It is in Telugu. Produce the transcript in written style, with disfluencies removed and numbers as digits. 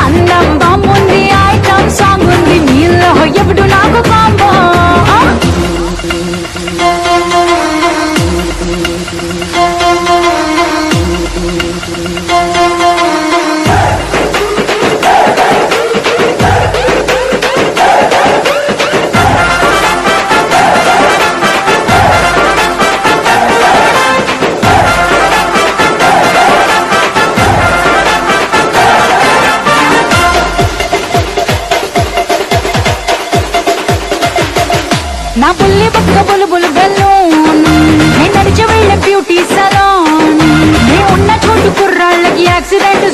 అందం బాగుంది ఐటమ్ సాంగ్ ఉంది నీలో ఎప్పుడు నాకు కాంబో నా పుల్లి పక్క బులుబులు బెలూన్ నే నడిచి వెళ్ళే బ్యూటీ సలోన్ నే ఉన్న చోటు కుర్రాళ్ళకి యాక్సిడెంట్